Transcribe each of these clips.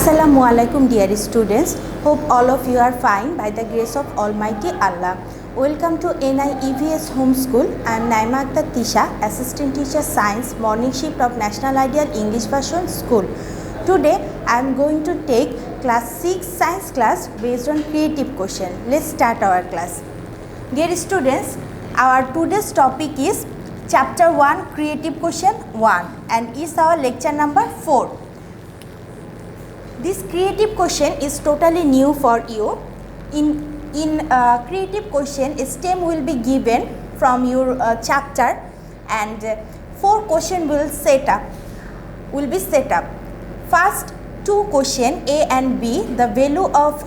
Assalamualaikum dear students. Hope all of you are fine by the grace of Almighty Allah. Welcome to NI EVS Homeschool. I am Naima Akhtar Tisha, Assistant Teacher Science, Morning Shift of National Ideal English Version School. Today I am going to take class 6 science class based on creative question. Let's start our class. Dear students, our today's topic is chapter 1 creative question 1 and is our lecture number 4. This creative question is totally new for you. In creative question, a stem will be given from your chapter, and 4 questions will be set up. First 2 question A and B. The value of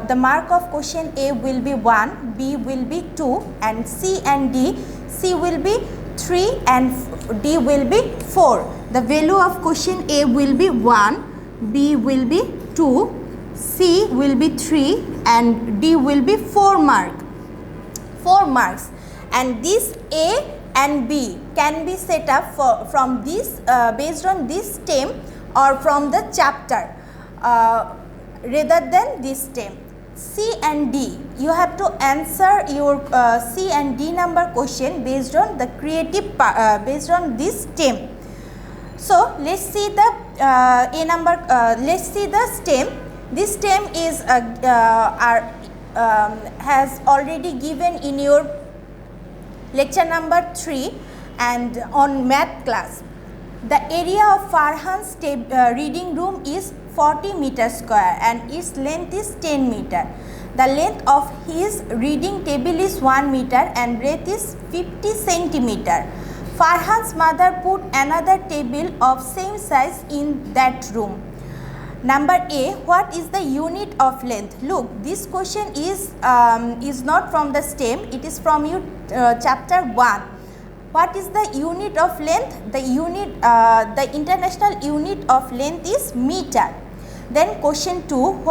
the mark of question A will be 1, B will be 2, and C and D. C will be 3 and D will be 4. The value of question A will be 1. B will be 2, C will be 3 and D will be 4 marks. And this A and B can be set up from this based on this stem or from the chapter rather than this stem. C and D, you have to answer your C and D number question based on the creative based on this stem. So let's see the let's see the stem. This stem is has already given in your lecture number 3 and on math class. The area of Farhan's reading room is 40 meters square and its length is 10 meter. The length of his reading table is 1 meter and breadth is 50 centimeter. Farhan's mother put another table of same size in that room. Number A, what is the unit of length? Look, this question is not from the stem, it is from your chapter 1. What is the unit of length? The international unit of length is meter. Then question 2,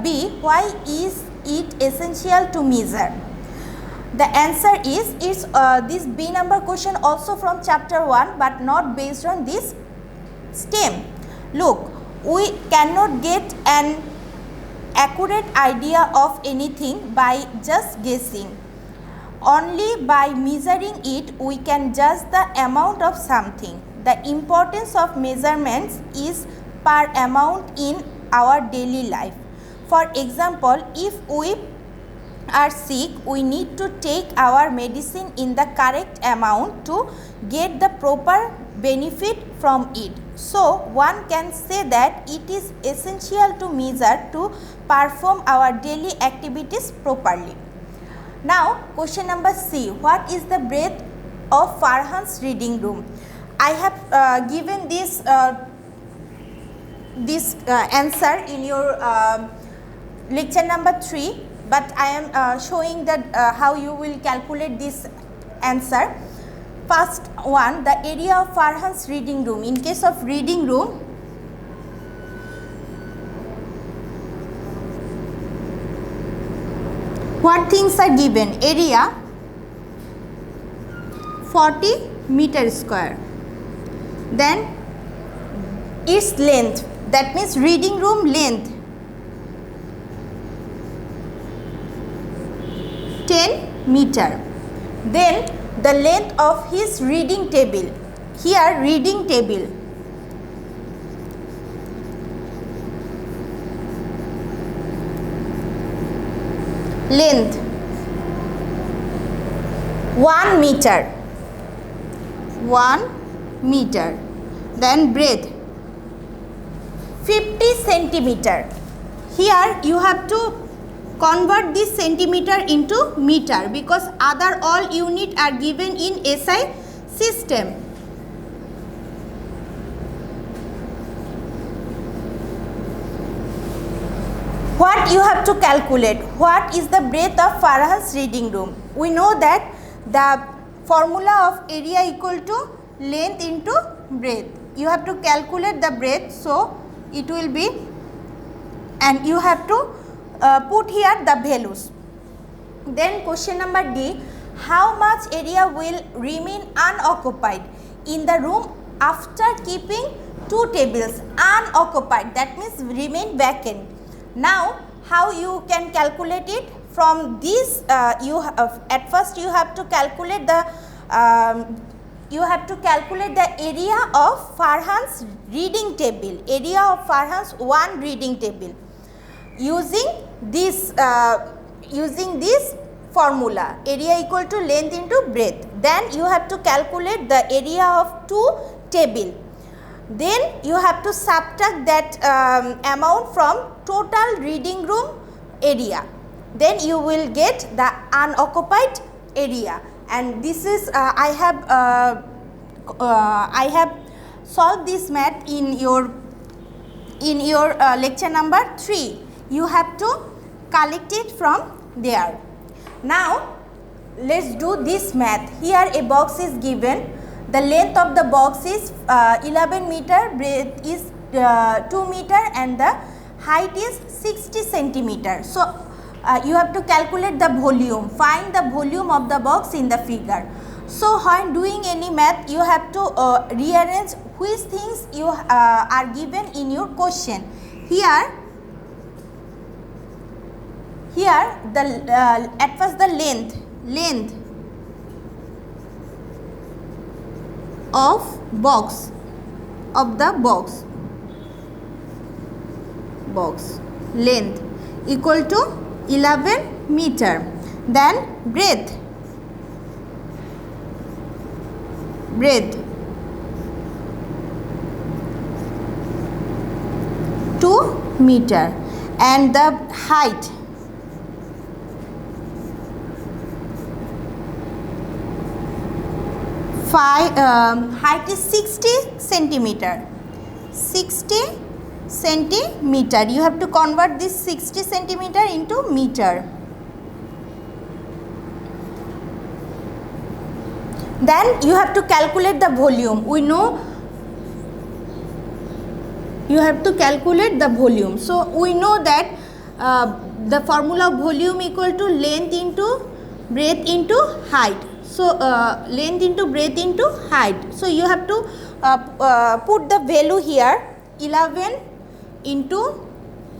B, why is it essential to measure? The answer is this B number question also from chapter 1 but not based on this stem. Look, we cannot get an accurate idea of anything by just guessing. Only by measuring it we can judge the amount of something. The importance of measurements is per amount in our daily life. For example, if we are sick, we need to take our medicine in the correct amount to get the proper benefit from it. So one can say that it is essential to measure to perform our daily activities properly. Now question number C, what is the breadth of Farhan's reading room? I have given this answer in your lecture number 3. But I am showing that how you will calculate this answer. First one, the area of Farhan's reading room. In case of reading room, what things are given? Area 40 meter square. Then its length, that means reading room length 10 meter. Then the length of his reading table. Here reading table. Length 1 meter. 1 meter. Then breadth 50 centimeter. Here you have to convert this centimeter into meter because other all unit are given in SI system. What you have to calculate? What is the breadth of Farhan's reading room? We know that the formula of area equal to length into breadth. You have to calculate the breadth, so it will be, and you have to put here the values. Then question number D, how much area will remain unoccupied in the room after keeping 2 tables unoccupied, that means remain vacant. Now how you can calculate it? From this at first you have to calculate the area of Farhan's reading table, area of Farhan's one reading table using this formula, area equal to length into breadth. Then you have to calculate the area of 2 table. Then you have to subtract that amount from total reading room area. Then you will get the unoccupied area. And this is I have solved this math in your lecture number 3. You have to collect it from there. Now let's do this math. Here a box is given. The length of the box is 11 meter, breadth is 2 meter, and the height is 60 centimeter. So you have to calculate the volume. Find the volume of the box in the figure. So when doing any math, you have to rearrange which things you are given in your question. Here the at first the length of the box length equal to 11 meter. Then breadth 2 meter, and the height height is 60 centimeter. 60 centimeter. You have to convert this 60 centimeter into meter. Then you have to calculate the volume. We know you have to calculate the volume. So we know that the formula of volume equal to length into breadth into height. So length into breadth into height. So you have to put the value here, 11 into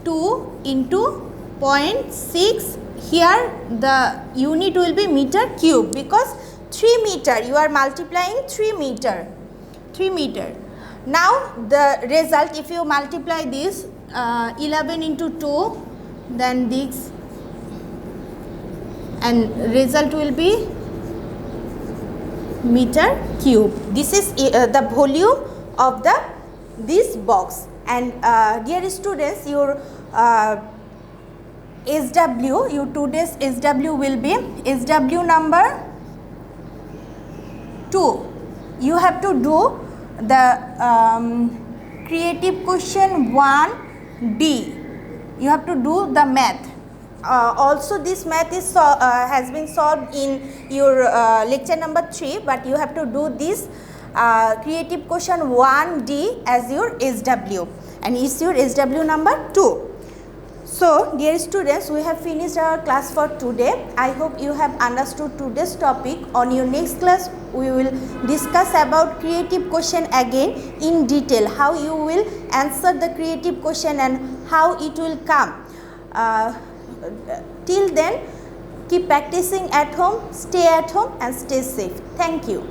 2 into 0.6. Here the unit will be meter cube, because 3 meter you are multiplying 3 meter. Now the result, if you multiply this 11 into 2, then this, and result will be meter cube. This is the volume of this box. And dear students, your SW, your today's SW will be SW number 2. You have to do the creative question 1D. You have to do the math. Also this math is has been solved in your lecture number 3, but you have to do this creative question 1D as your SW, and is your SW number 2. So dear students, we have finished our class for today. I hope you have understood today's topic. On your next class we will discuss about creative question again in detail, how you will answer the creative question and how it will come. Till then, keep practicing at home, stay at home and stay safe. Thank you.